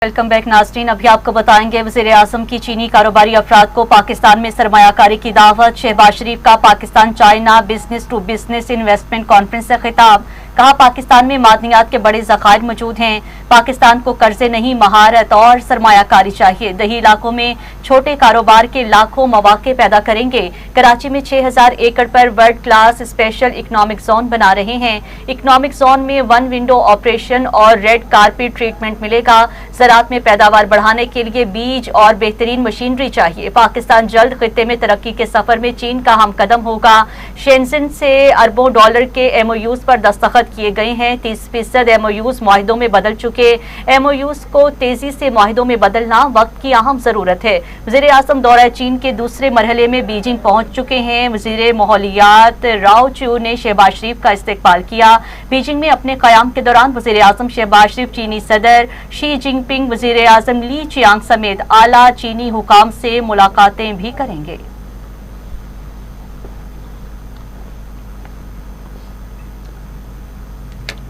Welcome back नाज़रीन। अभी आपको बताएंगे वज़ीर आज़म की चीनी कारोबारी अफराद को पाकिस्तान में सरमायाकारी की दावत। शहबाज शरीफ का Pakistan China business to business investment conference से खिताब। कहा पाकिस्तान में मादनियात के बड़े ज़खायर मौजूद हैं, पाकिस्तान को कर्जे नहीं महारत और सरमायाकारी चाहिए। दही इलाकों में छोटे कारोबार के लाखों मौके पैदा करेंगे। कराची में 6000 एकड़ पर world class special economic zone बना रहे हैं। इकनॉमिक जोन में वन विंडो ऑपरेशन और रेड कारपेट ट्रीटमेंट मिलेगा। ज़राअत में पैदावार बढ़ाने के लिए बीज और बेहतरीन मशीनरी चाहिए। पाकिस्तान जल्द खित्ते में तरक्की के सफर में चीन का हम कदम होगा। शेंजन से अरबों डॉलर के MOUs पर दस्तखत किए गए हैं। 30% MOUs मुआहिदों में बदल चुके। MOUs को तेजी से मुआहिदों में बदलना वक्त की अहम जरूरत है। वज़ीर आज़म दौरा चीन के दूसरे मरहले में बीजिंग पहुंच चुके हैं। वज़ीर माहौलियात राव चू ने शहबाज शरीफ का इस्तकबाल किया। बीजिंग में अपने क़याम के दौरान वज़ीर आज़म शहबाज शरीफ चीनी सदर शी जिनपिंग, वज़ीर आज़म ली चियांग समेत आला चीनी हुकाम से मुलाकातें भी करेंगे।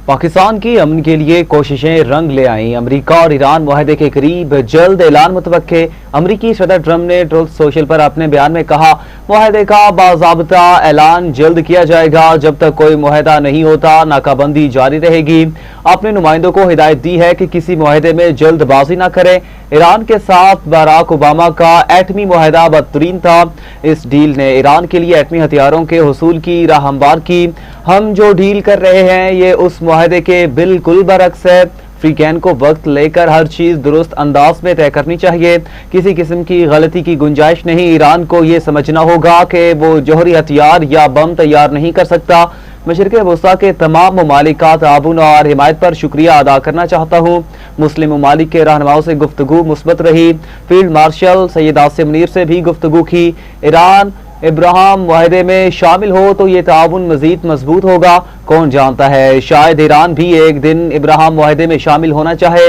पाकिस्तान की अमन के लिए कोशिशें रंग ले आईं। अमरीका और ईरान मुआहदे के करीब, जल्द ऐलान मुतवक्के। अमरीकी सदर ट्रंप ने ट्रुथ सोशल पर अपने बयान में कहा, मुआहदे का बाज़ाब्ता ऐलान जल्द किया जाएगा। जब तक कोई मुआहदा नहीं होता नाकाबंदी जारी रहेगी। अपने नुमाइंदों को हिदायत दी है कि किसी मुआहदे में जल्दबाजी न करें। ईरान के साथ बराक ओबामा का एटमी मुआहदा बदतरीन था। इस डील ने ईरान के लिए एटमी हथियारों के हुसूल की राह हमवार की। हम जो डील कर रहे हैं ये उस मुआहदे के बिल्कुल बरक्स है। फ्रीकैन को वक्त लेकर हर चीज दुरुस्त अंदाज में तय करनी चाहिए। किसी किस्म की गलती की गुंजाइश नहीं। ईरान को ये समझना होगा कि वो जौहरी हथियार या बम तैयार नहीं कर सकता। मशरिक़ वस्ता के तमाम ममालिक का ताउन और हिमायत पर शुक्रिया अदा करना चाहता हूँ। मुस्लिम ममालिक के रहनुमाओं से गुफ्तगू मुस्बत रही। फील्ड मार्शल सैयद आसिम मुनीर से भी गुफ्तगू की। ईरान इब्राहिम मुआहदे में शामिल हो तो ये ताउन मजीद मजबूत होगा। कौन जानता है, शायद ईरान भी एक दिन इब्राहिम मुआहदे में शामिल होना चाहे।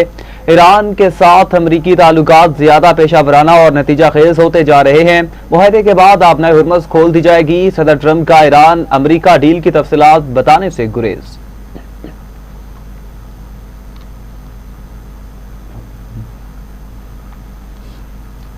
ईरान के साथ अमरीकी ताल्लुकात ज्यादा पेशा वराना और नतीजा खेज होते जा रहे हैं। मुआहदे के बाद आपनाए हुर्मस खोल दी जाएगी। सदर ट्रंप का ईरान अमरीका डील की तफसीलात बताने से गुरेज।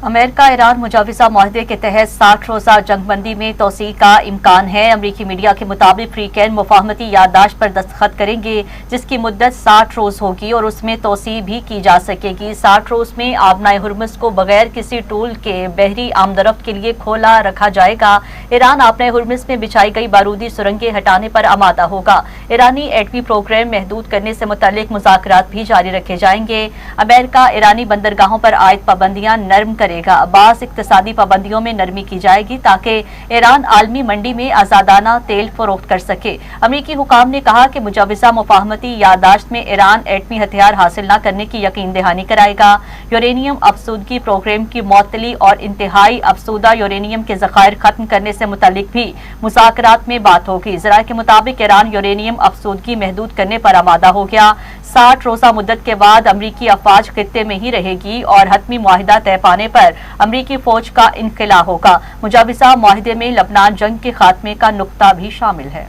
अमेरिका ईरान मुजाविजा मुआहदे के तहत 60 रोज़ा जंगबंदी में तोसी का इम्कान है। अमरीकी मीडिया के मुताबिक फ्रीकैन मुफाहमती याददाश्त पर दस्तखत करेंगे जिसकी मुद्दत 60 रोज़ होगी और उसमें तोसी भी की जा सकेगी। 60 रोज़ में आबनाए हुर्मुज़ को बगैर किसी टूल के बहरी आमदरफ्त के लिए खोला रखा जाएगा। ईरान आबनाए हुर्मुज़ में बिछाई गई बारूदी सुरंगें हटाने पर आमादा होगा। ईरानी एटमी प्रोग्राम महदूद करने से मुतालिक मुज़ाकरात भी जारी रखे जाएंगे। अमेरिका ईरानी बंदरगाहों पर आयद पाबंदियां नरम करे। बास इक्तसादी पाबंदियों में नरमी की जाएगी ताकि ईरान आलमी मंडी में आजादाना तेल फरोख्त कर सके। अमरीकी हुकाम ने कहा कि मुजाविजा मुफाहमती याददाश्त में ईरान एटमी हथियार हासिल न करने की यकीन दहानी कराएगा। यूरेनियम अफसूदगी प्रोग्राम की मुअत्तली और इंतहाई अफसूदा यूरेनियम के ज़खायर खत्म करने से मुतालिक भी मुज़ाकरात में बात होगी। ज़रा के मुताबिक ईरान यूरेनियम अफसूदगी महदूद करने पर आमादा हो गया। 60 रोज़ा मुद्दत के बाद अमरीकी अफवाज खित्ते में ही रहेगी और हतमी मुआहिदा तय पाने पर अमरीकी फौज का इनखिला होगा। मुजाविजा मुआहिदे में लबनान जंग के खात्मे का नुक्ता भी शामिल है।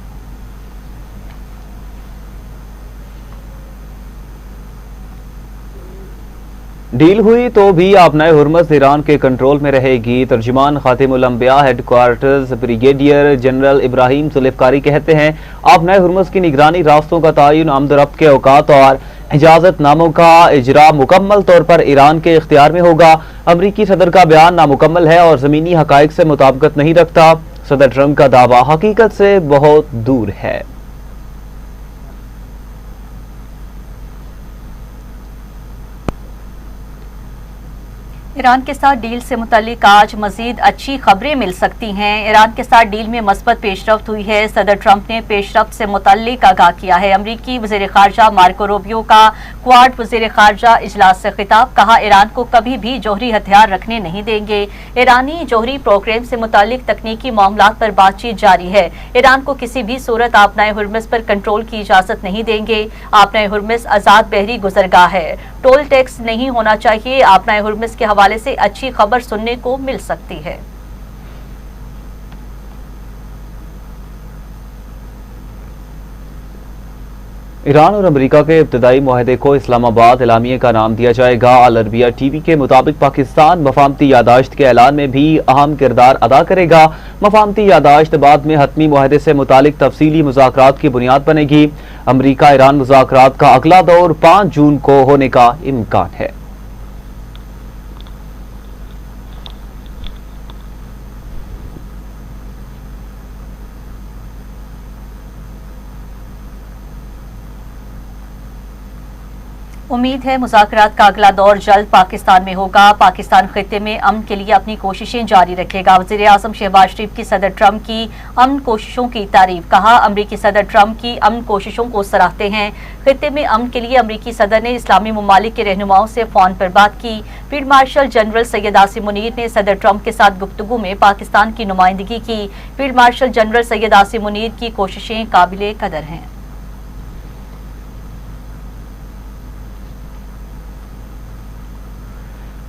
डील हुई तो भी आपनाए हुर्मस ईरान के कंट्रोल में रहेगी। तर्जुमान खातिमुल अंबिया हेडक्वार्टर्स ब्रिगेडियर जनरल इब्राहिम जुल्फ़िकारी कहते हैं, आपनाए हुर्मस की निगरानी, रास्तों का तयन, आमदरफ्त के औकात और इजाजत नामों का इजरा मुकम्मल तौर पर ईरान के इख्तियार में होगा। अमरीकी सदर का बयान नामुकम्मल है और जमीनी हकाइक से मुताबिकत नहीं रखता। सदर ट्रंप का दावा हकीकत से बहुत दूर है। ईरान के साथ डील से मुतालिक आज मजीद अच्छी खबरें मिल सकती हैं। ईरान के साथ डील में मस्बत पेशरफ्त हुई है। सदर ट्रंप ने पेशरफ्त से मुतालिक आगाह किया है। अमरीकी वज़ीर ख़ारजा मार्को रूबियो का क्वाड वज़ीर ख़ारजा इजलास से खिताब। कहा, ईरान को कभी भी जौहरी हथियार रखने नहीं देंगे। ईरानी जौहरी प्रोग्राम से मुतालिक तकनीकी मामलात पर बातचीत जारी है। ईरान को किसी भी सूरत आपनाए हुर्मुज़ पर कंट्रोल की इजाज़त नहीं देंगे। आपनाए हुर्मुज़ आज़ाद बहरी गुजरगाह है, टोल टैक्स नहीं होना चाहिए। आपनाए हुर्मुज़ के हवाले से अच्छी खबर सुनने को मिल सकती है। ایران اور امریکہ کے ابتدائی معاہدے کو اسلام آباد اعلامیے کا نام دیا جائے گا۔ العربیہ عربیہ ٹی وی کے مطابق پاکستان مفاہمتی یادداشت کے اعلان میں بھی اہم کردار ادا کرے گا۔ مفاہمتی یادداشت بعد میں حتمی معاہدے سے متعلق تفصیلی مذاکرات کی بنیاد بنے گی۔ امریکہ ایران مذاکرات کا اگلا دور 5 جون کو ہونے کا امکان ہے۔ امید ہے مذاکرات کا اگلا دور جلد پاکستان میں ہوگا۔ پاکستان خطے میں امن کے لیے اپنی کوششیں جاری رکھے گا۔ وزیر اعظم شہباز شریف کی صدر ٹرمپ کی امن کوششوں کی تعریف، کہا امریکی صدر ٹرمپ کی امن کوششوں کو سراہتے ہیں۔ خطے میں امن کے لیے امریکی صدر نے اسلامی ممالک کے رہنماؤں سے فون پر بات کی۔ Field marshal general Syed Asim Munir نے صدر ٹرمپ کے ساتھ گفتگو میں پاکستان کی نمائندگی کی۔ Field marshal general Syed Asim Munir کی کوششیں قابل قدر ہیں۔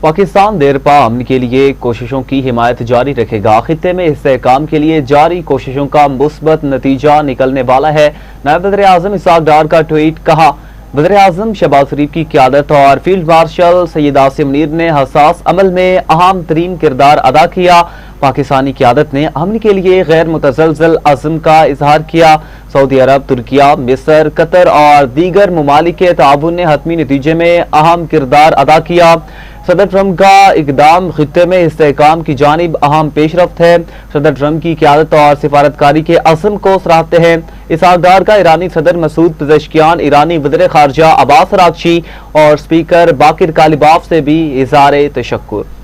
پاکستان دیرپا امن کے لیے کوششوں کی حمایت جاری رکھے گا۔ خطے میں استحکام کے لیے جاری کوششوں کا مثبت نتیجہ نکلنے والا ہے۔ نائب وزیر اعظم اسحاق ڈار کا ٹویٹ، کہا وزیر اعظم شہباز شریف کی قیادت اور فیلڈ مارشل سید عاصم منیر نے حساس عمل میں اہم ترین کردار ادا کیا۔ پاکستانی قیادت نے امن کے لیے غیر متزلزل عزم کا اظہار کیا۔ سعودی عرب، ترکیہ، مصر، قطر اور دیگر ممالک کے تعاون نے حتمی نتیجے میں اہم کردار ادا کیا۔ صدر ٹرمپ کا اقدام خطے میں استحکام کی جانب اہم پیش رفت ہے۔ صدر ٹرمپ کی قیادت اور سفارتکاری کے عزم کو سراہتے ہیں۔ اسحاق ڈار کا ایرانی صدر مسعود پزشکیان، ایرانی وزیر خارجہ عباس اراغچی اور اسپیکر باقر کالیباف سے بھی اظہار تشکر۔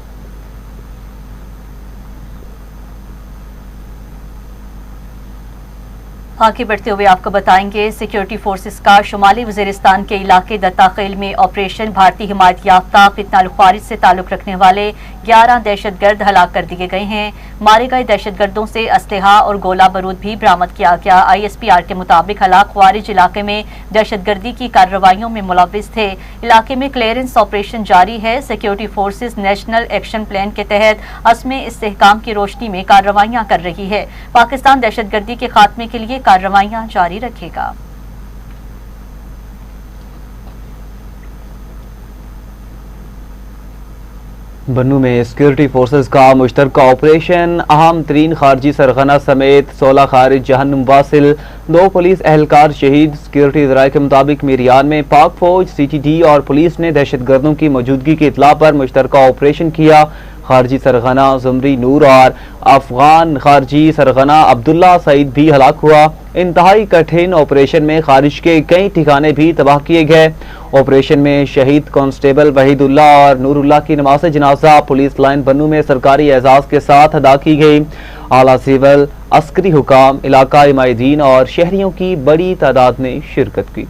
آگے بڑھتے ہوئے آپ کو بتائیں گے، سیکیورٹی فورسز کا شمالی وزیرستان کے علاقے دتاخیل میں آپریشن، بھارتی حمایت یافتہ فتنہ الخوارج سے تعلق رکھنے والے 11 دہشت گرد ہلاک کر دیے گئے ہیں۔ مارے گئے دہشت گردوں سے اسلحہ اور گولہ بارود بھی برآمد کیا گیا۔ ISPR کے مطابق ہلاک خوارج علاقے میں دہشت گردی کی کارروائیوں میں ملوث تھے۔ علاقے میں کلیئرنس آپریشن جاری ہے۔ Security forces national action plan کے تحت عزم استحکام کی روشنی میں کارروائیاں کر رہی ہے۔ پاکستان دہشت گردی کے خاتمے کے لیے کارروائیاں جاری رکھے گا۔ بنوں میں سیکیورٹی فورسز کا مشترکہ آپریشن، اہم ترین خارجی سرغنہ سمیت 16 خارج جہنم واصل، 2 پولیس اہلکار شہید۔ سیکیورٹی ذرائع کے مطابق میریان میں پاک فوج، CTD اور پولیس نے دہشت گردوں کی موجودگی کی اطلاع پر مشترکہ آپریشن کیا۔ خارجی سرغنہ زمری نور اور افغان خارجی سرغنہ عبداللہ سعید بھی ہلاک ہوا۔ انتہائی کٹھن آپریشن میں خارج کے کئی ٹھکانے بھی تباہ کیے گئے۔ آپریشن میں شہید کانسٹیبل وحید اللہ اور نور اللہ کی نماز جنازہ پولیس لائن بنوں میں سرکاری اعزاز کے ساتھ ادا کی گئی۔ اعلیٰ سول، عسکری حکام، علاقائی مائدین اور شہریوں کی بڑی تعداد نے شرکت کی۔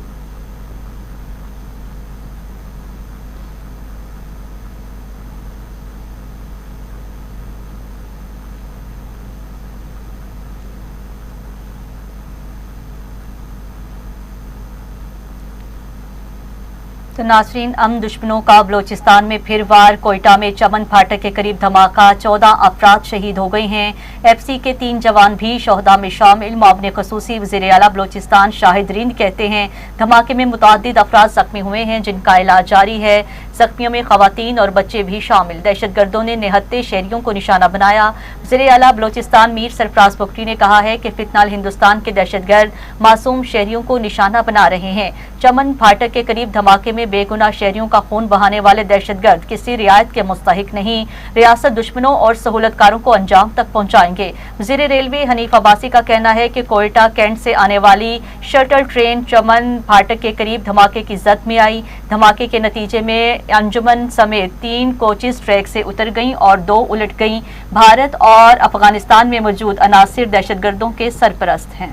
تو ناظرین، دشمنوں کا بلوچستان میں پھر وار، کوئٹہ میں چمن پھاٹک کے قریب دھماکہ، 14 افراد شہید ہو گئے ہیں۔ FCC کے 3 جوان بھی شہداء میں شامل۔ معاون خصوصی وزیر اعلیٰ بلوچستان شاہد رند کہتے ہیں دھماکے میں متعدد افراد زخمی ہوئے ہیں جن کا علاج جاری ہے۔ زخمیوں میں خواتین اور بچے بھی شامل۔ دہشت گردوں نے نہتے شہریوں کو نشانہ بنایا۔ وزیر اعلیٰ بلوچستان میر سرفراز بگٹی نے کہا ہے کہ فتنہ ہندوستان کے دہشت گرد معصوم شہریوں کو نشانہ بنا رہے ہیں۔ چمن پھاٹک کے قریب دھماکے میں بے گناہ شہریوں کا خون بہانے والے دہشت گرد کسی رعایت کے مستحق نہیں۔ ریاست دشمنوں اور سہولت کاروں کو انجام تک پہنچائیں گے۔ وزیر ریلوے حنیف عباسی کا کہنا ہے کہ کوئٹہ کینٹ سے آنے والی شٹل ٹرین چمن پھاٹک کے قریب دھماکے کی زد میں آئی۔ دھماکے کے نتیجے میں انجمن سمیت 3 کوچز ٹریک سے اتر گئیں اور 2 الٹ گئیں۔ بھارت اور افغانستان میں موجود عناصر دہشت گردوں کے سرپرست ہیں۔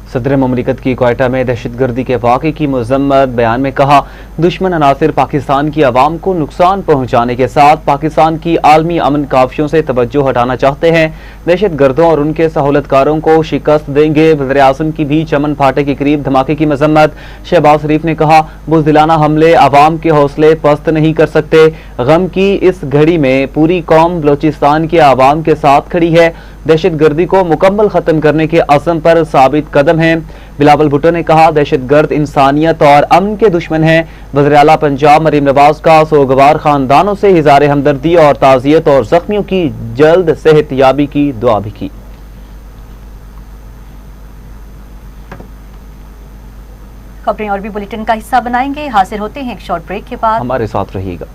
सदर ममलिकत की क्वेटा में दहशतगर्दी के वाक़े की मजम्मत। बयान में कहा, दुश्मन अनासिर पाकिस्तान की आवाम को नुकसान पहुँचाने के साथ पाकिस्तान की आलमी अमन काफियों से तवज्जो हटाना चाहते हैं। दहशत गर्दों और उनके सहूलतकारों को शिकस्त देंगे। वज़ीर आज़म की भी चमन फाटे के करीब धमाके की मजम्मत। शहबाज शरीफ ने कहा, बुज़दिलाना हमले आवाम के हौसले पस्त नहीं कर सकते। गम की इस घड़ी में पूरी कौम बलोचिस्तान के आवाम के साथ खड़ी है। दहशत गर्दी को मुकम्मल खत्म करने के अज़म पर साबित कदम है। बिलावल भुट्टो ने कहा, दहशत गर्द इंसानियत और अमन के दुश्मन हैं। वज़ीर आला पंजाब मरीम नवाज का सोगवार खानदानों से इज़हार हमदर्दी और ताज़ियत और जख्मियों की जल्द सेहतयाबी की दुआ भी की। खबरें और भी बुलेटिन का हिस्सा बनाएंगे। हाजिर होते हैं एक शॉर्ट ब्रेक के बाद। हमारे साथ रहिएगा।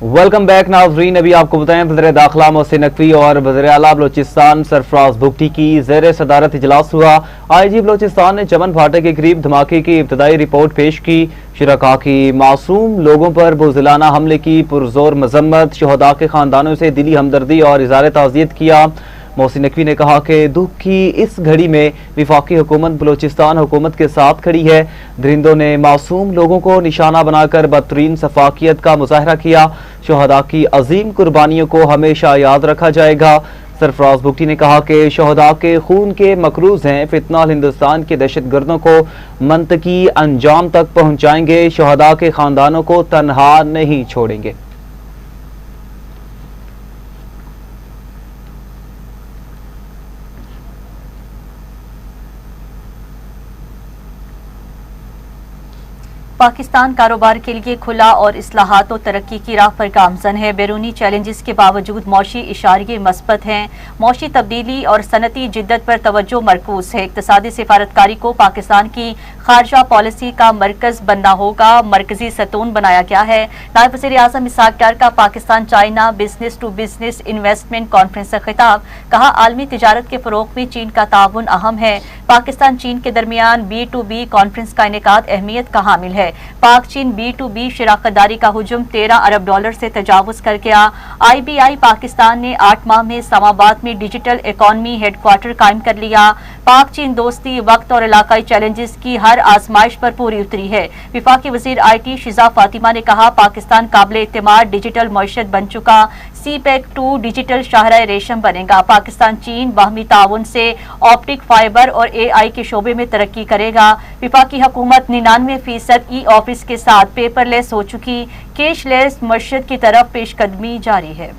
वेलकम बैक नाज़रीन। अभी आपको बताएं, वज़ीर दाखिला मोहसिन नकवी और वज़ीर आला बलोचिस्तान सरफराज भुगटी की ज़ेर सदारत इजलास हुआ। IG बलोचिस्तान ने चमन फाटे के करीब धमाके की इब्तदाई रिपोर्ट पेश की। शुरका की मासूम लोगों पर बुज़दिलाना हमले की पुरजोर मजम्मत। शहदा के खानदानों से दिली हमदर्दी और इज़हार ताज़ियत किया। मोहसिन नकवी ने कहा कि दुख की इस घड़ी में विफाकी हुकूमत बलोचिस्तान हुकूमत के साथ खड़ी है। दरिंदों ने मासूम लोगों को निशाना बनाकर बदतरीन सफाकियत का मुजाहरा किया। शहदा की अजीम कुर्बानियों को हमेशा याद रखा जाएगा। सरफराज भुगटी ने कहा कि शहदा के खून के मकरूज हैं। फितना हिंदुस्तान के दहशत गर्दों को मंतकी अंजाम तक पहुँचाएंगे। शहदा के खानदानों को तनहा नहीं छोड़ेंगे। पाकिस्तान कारोबार के लिए खुला और इस्लाहात और तरक्की की राह पर गामजन है। बैरूनी चैलेंजेस के बावजूद मौशी इशारे मस्बत हैं। मौशी तब्दीली और सनती जिद्दत पर तवज्जो मरकूज है। इक़्तिसादी सिफारतकारी को पाकिस्तान की खारजा पॉलिसी का मरकज बनना होगा। मरकजी सतून बनाया गया है। नायब वज़ीर आज़म इसहाक डार का Pakistan China business to business investment conference से खिताब। कहा, आलमी तिजारत के फ़रोग़ में चीन का ताउन अहम है। पाकिस्तान चीन के दरमियान B2B कॉन्फ्रेंस का इनेकाद अहमियत का हामिल है। पाक चीन B2B शराकतदारी का हुजूम $13 अरब से तजावुज कर गया। IBI पाकिस्तान ने 8 माह में इस्लामाबाद में डिजिटल इकॉनमी हेडक्वार्टर कायम कर लिया। पाक चीन दोस्ती वक्त और इलाकाई चैलेंजेस की हर आजमाइश पर पूरी उतरी है। विफाकी वजीर IT शिजा फातिमा ने कहा, पाकिस्तान काबिल एतमाद डिजिटल मईशत बन चुका। CPEC 2 डिजिटल शाहराह रेशम बनेगा। पाकिस्तान चीन बाहमी ताउन से ऑप्टिक फाइबर और AI के शोबे में तरक्की करेगा। विफाकी हुकूमत 99% ई-ऑफिस के साथ पेपरलेस हो चुकी। कैशलेस मईशत की तरफ पेशकदमी जारी है।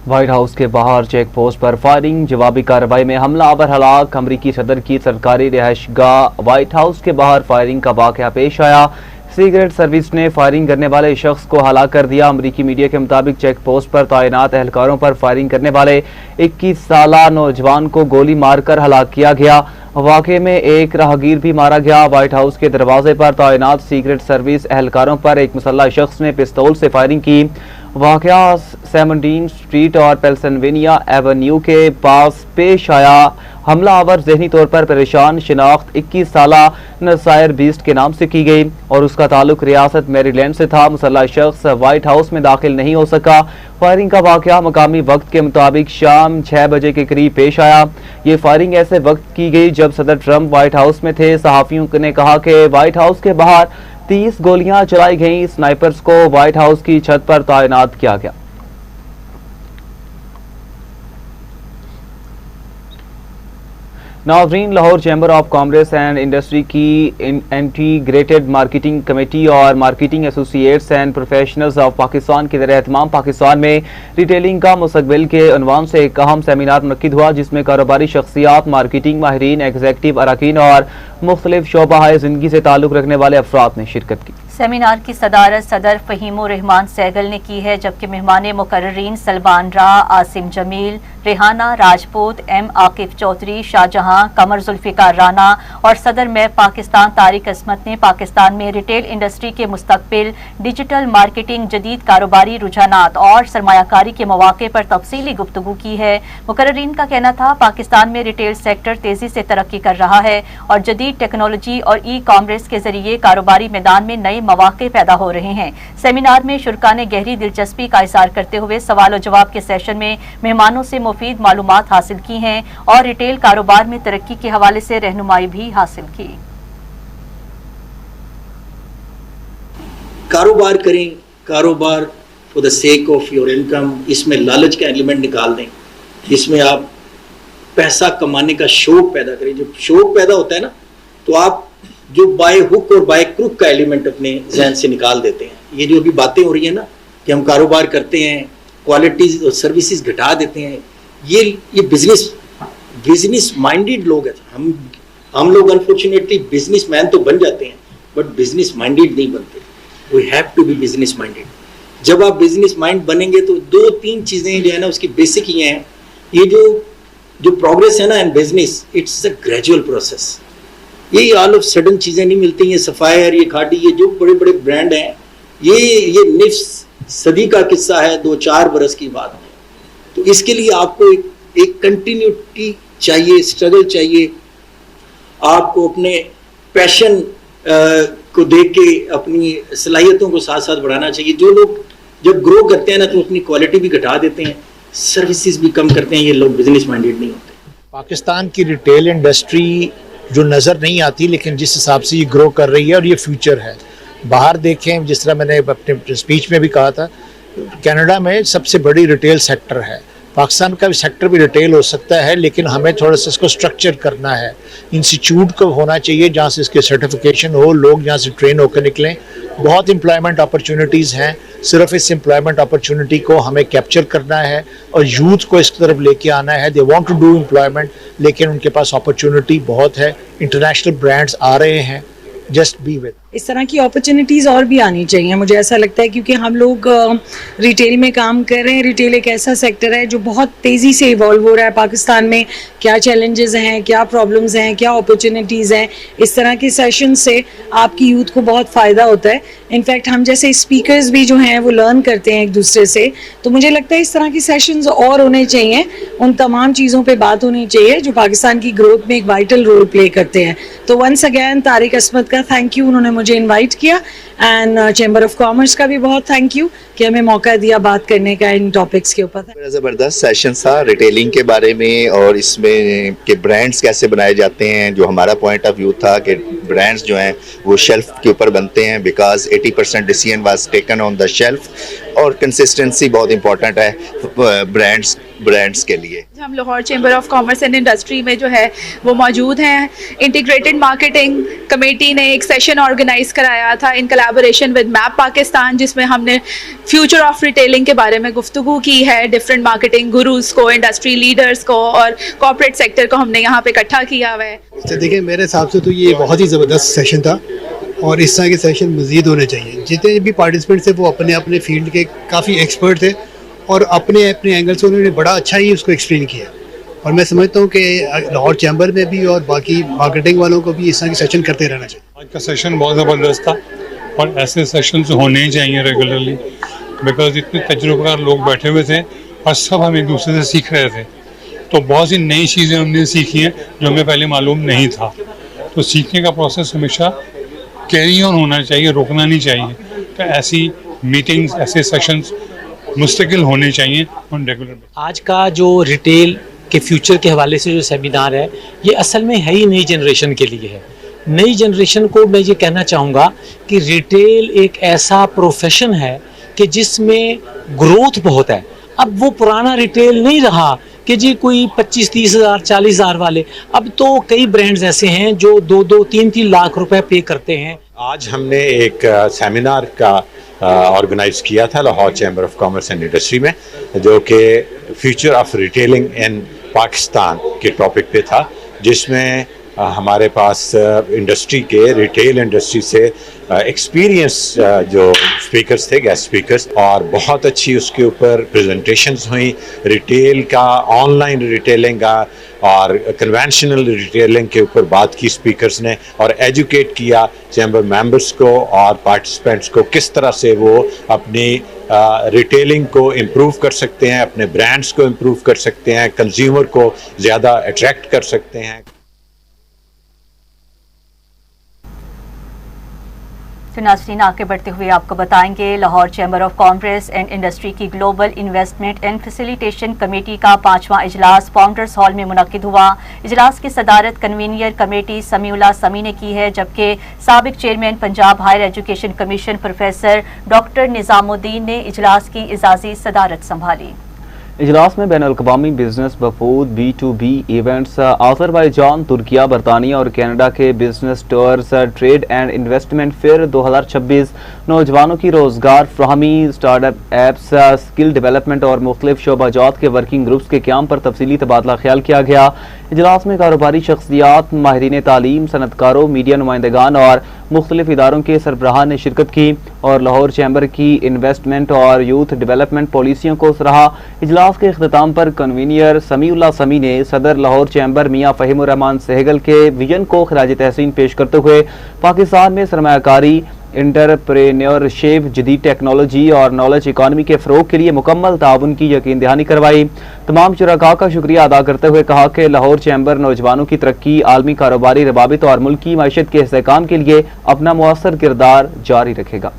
व्हाइट हाउस के बाहर चेक पोस्ट पर फायरिंग। जवाबी कार्रवाई में हमला आवर हलाक। अमरीकी सदर की सरकारी रिहाइशगाह व्हाइट हाउस के बाहर फायरिंग का वाकया पेश आया। सीक्रेट सर्विस ने फायरिंग करने वाले शख्स को हलाक कर दिया। अमरीकी मीडिया के मुताबिक चेक पोस्ट पर तैनात एहलकारों पर फायरिंग करने वाले 21 साला नौजवान को गोली मारकर हलाक किया गया। वाक़े में एक राहगीर भी मारा गया। व्हाइट हाउस के दरवाजे पर तैनात सीक्रेट सर्विस एहलकारों पर एक मुसल्लह शख्स ने पिस्तौल से फायरिंग की। वाक़या 17 स्ट्रीट और पेंसिल्वेनिया एवेन्यू के पास पेश आया। हमला आवर ज़हनी तौर पर परेशान शिनाख्त 21 साला नसायर बीस्ट के नाम से की गई और उसका ताल्लुक रियासत मैरीलैंड से था। मुसल्लह शख्स व्हाइट हाउस में दाखिल नहीं हो सका। फायरिंग का वाक़या मकामी वक्त के मुताबिक शाम 6 बजे के करीब पेश आया। ये फायरिंग ऐसे वक्त की गई जब सदर ट्रंप व्हाइट हाउस में थे। सहाफ़ियों ने कहा कि व्हाइट हाउस के बाहर 30 गोलियां चलाई गईं। स्नाइपर्स को व्हाइट हाउस की छत पर तैनात किया गया। नाज़रीन, Lahore chamber of commerce and industry की इंटीग्रेटेड मार्केटिंग कमेटी और marketing associates and professionals of Pakistan के ज़ेर-ए-एहतमाम पाकिस्तान में रिटेलिंग का मुस्तकबिल के उन्वान से एक अहम सेमिनार मुनक्किद हुआ, जिसमें कारोबारी शख्सियात, मार्केटिंग माहिरीन, एग्जीक्यूटिव अरकान और मुख्तलिफ शोबाए ज़िंदगी से ताल्लुक़ रखने वाले अफराद ने शिरकत की। सेमिनार की सदारत सदर फ़हीमुर रहमान सहगल ने की है, जबकि मेहमान मुकर्ररीन सलमान रा, आसिम जमील, रेहाना राजपूत, M आकिफ चौधरी, शाहजहां, कमर जुल्फ़िकार राना और सदर में पाकिस्तान तारिक असमत ने पाकिस्तान में रिटेल इंडस्ट्री के मुस्तकबिल, डिजिटल मार्केटिंग, जदीद कारोबारी रुझानात और सरमायाकारी के मौके पर तफसीली गुफ्तगू की है। मुकर्ररीन का कहना था, पाकिस्तान में रिटेल सेक्टर तेजी से तरक्की कर रहा है और जदीद टेक्नोलॉजी और ई कॉमर्स के जरिए कारोबारी मैदान में नए मौके पैदा हो रहे हैं। सेमिनार में शुरका ने गहरी दिलचस्पी का इज़हार करते हुए सवाल और जवाब के सेशन में मेहमानों से मुफीद मालूमात हासिल की हैं और रिटेल कारोबार में तरक्की के हवाले से रहनुमाई भी हासिल की। कारोबार करें, कारोबार for the sake of your income, इसमें लालच का एलिमेंट निकाल दें, इसमें आप पैसा कमाने का शौक पैदा करें। जब शौक पैदा होता है ना, तो आप जो बाय हुक और बाय क्रुक का एलिमेंट अपने जहन से निकाल देते हैं। ये जो अभी बातें हो रही है ना कि हम कारोबार करते हैं, क्वालिटीज और सर्विसेज घटा देते हैं, ये बिजनेस माइंडेड लोग हैं। हम लोग अनफॉर्चुनेटली बिजनेस मैन तो बन जाते हैं, बट बिजनेस माइंडेड नहीं बनते। We have to be business minded. जब आप बिजनेस माइंड बनेंगे तो 2-3 चीज़ें जो है ना उसकी बेसिक ये हैं। ये जो प्रोग्रेस है ना in business, it's a gradual process. ये ऑल ऑफ सडन चीज़ें नहीं मिलती। ये सफायर, ये खाड़ी, ये जो बड़े बड़े ब्रांड हैं, ये निफ्स सदी का किस्सा है, 2-4 बरस की बात है। तो इसके लिए आपको एक कंटिन्यूटी चाहिए, स्ट्रगल चाहिए। आपको अपने पैशन को देख के अपनी सलाहियतों को साथ साथ बढ़ाना चाहिए। जो लोग जब ग्रो करते हैं ना तो अपनी क्वालिटी भी घटा देते हैं, सर्विसेज भी कम करते हैं। ये लोग बिजनेस माइंडेड नहीं होते। पाकिस्तान की रिटेल इंडस्ट्री जो नज़र नहीं आती, लेकिन जिस हिसाब से ये ग्रो कर रही है और ये फ्यूचर है। बाहर देखें, जिस तरह मैंने अपने स्पीच में भी कहा था, कनाडा में सबसे बड़ी रिटेल सेक्टर है। पाकिस्तान का भी सेक्टर भी रिटेल हो सकता है, लेकिन हमें थोड़ा सा इसको स्ट्रक्चर करना है। इंस्टीट्यूट को होना चाहिए जहाँ से इसके सर्टिफिकेशन हो, लोग यहाँ से ट्रेन होकर निकलें। बहुत एम्प्लॉयमेंट अपॉर्चुनिटीज़ हैं, सिर्फ इस एम्प्लॉयमेंट अपॉर्चुनिटी को हमें कैप्चर करना है और यूथ को इस तरफ लेके आना है। They want to do employment, लेकिन उनके पास अपॉर्चुनिटी बहुत है। इंटरनेशनल ब्रांड्स आ रहे हैं, जस्ट बी विद। इस तरह की अपॉर्चुनिटीज़ और भी आनी चाहिए, मुझे ऐसा लगता है, क्योंकि हम लोग रिटेल में काम कर रहे हैं। रिटेल एक ऐसा सेक्टर है जो बहुत तेज़ी से इवॉल्व हो रहा है। पाकिस्तान में क्या चैलेंजेस हैं, क्या प्रॉब्लम्स हैं, क्या अपॉर्चुनिटीज़ हैं, इस तरह के सेशन से आपकी यूथ को बहुत फ़ायदा होता है। इनफैक्ट हम जैसे स्पीकर्स भी जो हैं वो लर्न करते हैं एक दूसरे से। तो मुझे लगता है इस तरह की सेशंस और होने चाहिए। उन तमाम चीज़ों पे बात होनी चाहिए जो पाकिस्तान की ग्रोथ में एक वाइटल रोल प्ले करते हैं। तो वंस अगैन तारिक असमत का थैंक यू, उन्होंने मुझे इनवाइट किया, एंड चैम्बर ऑफ कॉमर्स का भी बहुत थैंक यू कि हमें मौका दिया बात करने का इन टॉपिक्स के ऊपर। बड़ा ज़बरदस्त सेशन था रिटेलिंग के बारे में, और इसमें के ब्रांड्स कैसे बनाए जाते हैं। जो हमारा पॉइंट ऑफ व्यू था कि ब्रांड्स जो हैं वो शेल्फ के ऊपर बनते हैं, because 80% decision was taken on the shelf, और कंसिस्टेंसी बहुत इंपॉर्टेंट है ब्रांड्स के लिए। हम Lahore chamber of commerce and industry में जो है वो मौजूद हैं। इंटीग्रेटेड मार्केटिंग कमेटी ने एक सेशन ऑर्गेनाइज कराया था in collaboration with map Pakistan, जिसमें हमने फ्यूचर ऑफ रिटेलिंग के बारे में गुफ्तगू की है। डिफरेंट मार्केटिंग गुरुज को, इंडस्ट्री लीडर्स को और कॉर्पोरेट सेक्टर को हमने यहाँ पे इकट्ठा किया हुआ है। तो देखिए, मेरे हिसाब से तो ये बहुत ही ज़बरदस्त सेशन था, और इस तरह के सेशन मज़ीद होने चाहिए। जितने भी पार्टिसिपेंट थे वो अपने अपने फील्ड के काफ़ी एक्सपर्ट थे, और अपने एंगल से उन्होंने बड़ा अच्छा ही उसको एक्सप्लेन किया। और मैं समझता हूँ कि लाहौर चैम्बर में भी और बाकी मार्केटिंग वालों को भी इस तरह के सेशन करते रहना चाहिए। आज का सेशन बहुत ज़बरदस्त था, और ऐसे सेशंस होने ही चाहिए रेगुलरली, बिकॉज इतने तजुर्बेकार लोग बैठे हुए थे और सब हम एक दूसरे से सीख रहे थे। तो बहुत सी नई चीज़ें हमने सीखी हैं जो हमें पहले मालूम नहीं था। तो सीखने का प्रोसेस हमेशा कैरी ऑन होना चाहिए, रोकना नहीं चाहिए। तो ऐसी मीटिंग्स, ऐसे सेशंस मुस्तकिल होने चाहिए ऑन रेगुलर। आज का जो रिटेल के फ्यूचर के हवाले से जो सेमिनार है, ये असल में है ही नई जनरेशन के लिए है। नई जनरेशन को मैं ये कहना चाहूँगा कि रिटेल एक ऐसा प्रोफेशन है कि जिसमें ग्रोथ बहुत है। अब वो पुराना रिटेल नहीं रहा कि जी कोई 25-30 हज़ार 40 हज़ार वाले। अब तो कई ब्रांड्स ऐसे हैं जो 2-2, 3-3 लाख रुपए पे करते हैं। आज हमने एक सेमिनार का ऑर्गेनाइज किया था Lahore chamber of commerce and industry में, जो कि फ्यूचर ऑफ रिटेलिंग इन पाकिस्तान के टॉपिक पे था, जिसमें हमारे पास इंडस्ट्री के, रिटेल इंडस्ट्री से एक्सपीरियंस जो स्पीकर्स थे, गेस्ट स्पीकर्स, और बहुत अच्छी उसके ऊपर प्रेजेंटेशंस हुई। रिटेल का, ऑनलाइन रिटेलिंग का और कन्वेंशनल रिटेलिंग के ऊपर बात की स्पीकर्स ने, और एजुकेट किया चैम्बर मेंबर्स को और पार्टिसिपेंट्स को किस तरह से वो अपनी रिटेलिंग को इम्प्रूव कर सकते हैं, अपने ब्रांड्स को इम्प्रूव कर सकते हैं, कंज्यूमर को ज़्यादा अट्रैक्ट कर सकते हैं। तो नाज़रीन आगे बढ़ते हुए आपको बताएंगे Lahore chamber of commerce and industry की global investment and facilitation committee का 5वां इजलास फाउंडर्स हॉल में मुनक्किद हुआ। इजलास की सदारत कन्वीनियर कमेटी समीउल्लाह समी ने की है, जबकि साबिक chairman Punjab higher education commission professor doctor Nizamuddin ने इजलास की इजाज़ी सदारत संभाली। इजलास में बैनुल-अक़वामी बिजनेस वफूद B2B इवेंट्स, आज़रबाईजान, तुर्किया, बरतानिया और कनाडा के business tours, trade and investment fair 2026, नौजवानों की रोजगार फ्राहमी, स्टार्टअप एप्स, स्किल डेवलपमेंट और मुख्तलिफ शोबाजात के वर्किंग ग्रुप्स के क़याम पर तफसीली तबादला ख्याल किया गया। इजलास में कारोबारी शख्सियात, माहिरीन तालीम, सनतकारों, मीडिया नुमाइंदगान और मुख्तलिफ इदारों के सरबराहान ने शिरकत की और लाहौर चैम्बर की इन्वेस्टमेंट और यूथ डेवलपमेंट पॉलिसियों को सराहा। इजलास के इख्तिताम पर कन्वीनियर समीउल्लाह समी ने सदर लाहौर चैम्बर मियाँ फ़हीमुर रहमान सहगल के विजन को खिराज तहसीन पेश करते हुए पाकिस्तान में सरमायाकारी, एंटरप्रेन्योरशिप, जदीद टेक्नोलॉजी और नॉलेज इकॉनमी के फ़रोग के लिए मुकम्मल ताउन की यकीन दहानी करवाई। तमाम शुरका का शुक्रिया अदा करते हुए कहा कि लाहौर चैम्बर नौजवानों की तरक्की, आलमी कारोबारी रवाबित और मुल्की मईशत के इस्तेहकाम के लिए अपना मुअस्सर किरदार जारी रखेगा।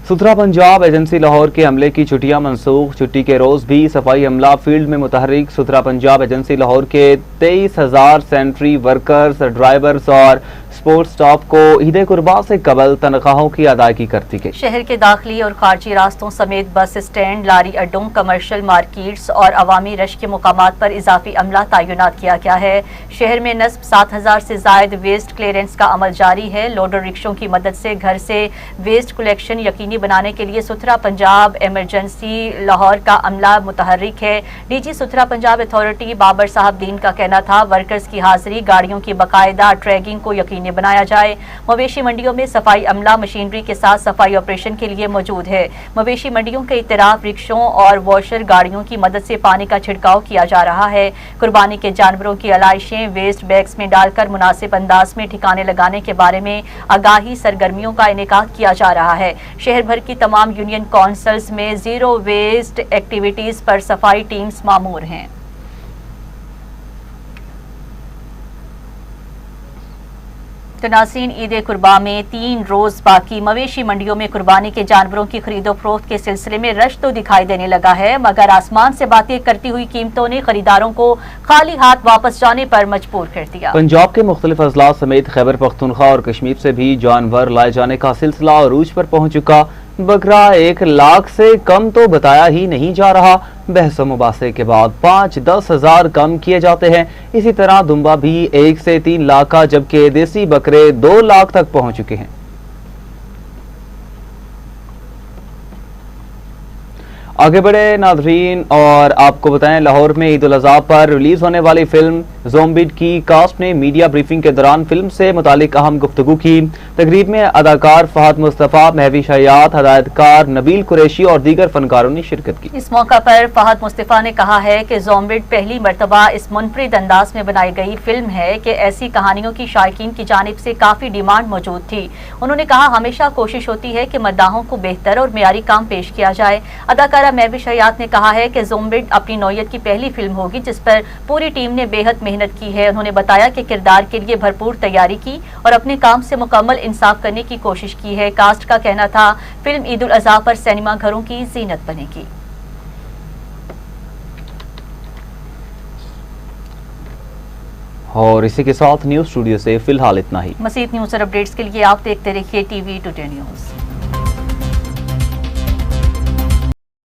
सुथरा पंजाब एजेंसी लाहौर के अमले की छुट्टियां मनसूख, छुट्टी के रोज भी सफाई अमला फील्ड में मुतहर्रिक। सुथरा पंजाब एजेंसी लाहौर के 23,000 सेंट्री वर्कर्स, ड्राइवर्स और स्पोर्ट्स स्टाफ को ईद कुर्बा से कबल तनख्वाहों की अदायगी करती गई। शहर के दाखिली और खारजी रास्तों समेत बस स्टैंड, लारी अड्डों, कमर्शियल मार्केट्स और अवामी रश के मुकामात पर इजाफी अमला तैनात किया गया है। शहर में नस्ब 7,000 से जायद वेस्ट क्लियरेंस का अमल जारी है। लोडर रिक्शों की मदद से घर से वेस्ट कलेक्शन यकीनी बनाने के लिए सुथरा पंजाब एमरजेंसी लाहौर का अमला मुतहर्रिक है। डीजी सुथरा पंजाब अथॉरिटी बाबर साहब दीन का कहना था, वर्कर्स की हाजिरी, गाड़ियों की बाकायदा ट्रैकिंग को यकीनी बनाया जाए। मवेशी मंडियों में सफाई अमला मशीनरी के साथ सफाई ऑपरेशन के लिए मौजूद है। मवेशी मंडियों के इतराफ रिक्शों और वॉशर गाड़ियों की मदद से पानी का छिड़काव किया जा रहा है। कुर्बानी के जानवरों की अलाइशें वेस्ट बैग्स में डालकर मुनासिब अंदाज में ठिकाने लगाने के बारे में आगाही सरगर्मियों का इनेकाद किया जा रहा है। शहर भर की तमाम यूनियन काउंसिल्स में जीरो वेस्ट एक्टिविटीज पर सफाई टीम्स मामूर हैं। तो नाज़रीन, ईद कुर्बा में 3 रोज बाकी मवेशी मंडियों में कुर्बानी के जानवरों की खरीदो फरोख्त के सिलसिले में रश तो दिखाई देने लगा है, मगर आसमान से बातें करती हुई कीमतों ने खरीदारों को खाली हाथ वापस जाने पर मजबूर कर दिया। पंजाब के मुख्तलिफ अजला समेत खैबर पख्तूनख्वा और कश्मीर से भी जानवर लाए जाने का सिलसिला अरूज पर पहुंच चुका। बकरा 1 लाख से कम तो बताया ही नहीं जा रहा। बहस मुबासे के बाद 5-10 हज़ार कम किए जाते हैं। इसी तरह दुम्बा भी 1 से 3 लाख का, जबकि देसी बकरे 2 लाख तक पहुंच चुके हैं। आगे बढ़े नाज़रीन और आपको बताएं, लाहौर में ईद उल अज़हा पर रिलीज होने वाली फिल्म ज़ोंबिड की कास्ट ने मीडिया ब्रीफिंग के दौरान फिल्म से मुतालिक अहम गुफ्तगू की। तकरीब में अदाकार फहद मुस्तफ़ा, महविश हयात, हदायतकार नबील कुरैशी और दीगर फनकारों ने शिरकत की। इस मौका पर फहद मुस्तफ़ा ने कहा है कि ज़ोंबिड पहली मरतबा इस मुनफरिद अंदाज में बनाई गई फिल्म है कि ऐसी कहानियों की शायकीन की जानिब से काफ़ी डिमांड मौजूद थी। उन्होंने कहा, हमेशा कोशिश होती है कि मद्दाहों को बेहतर और मेयारी काम पेश किया जाए। अदाकारा महविश हयात ने कहा है कि ज़ोंबिड अपनी नौयत की पहली फिल्म होगी जिस पर पूरी टीम ने बेहद मेहनत की है। उन्होंने बताया कि किरदार के लिए भरपूर तैयारी की और अपने काम से मुकम्मल इंसाफ करने की कोशिश की है। कास्ट का कहना था, फिल्म ईद उल अज़हा पर सिनेमा घरों की जीनत बनेगी। और इसी के साथ न्यूज़ स्टूडियो से फिलहाल इतना ही। मज़ीद न्यूज़ और अपडेट्स के लिए आप देखते रहिए TV टुडे न्यूज़।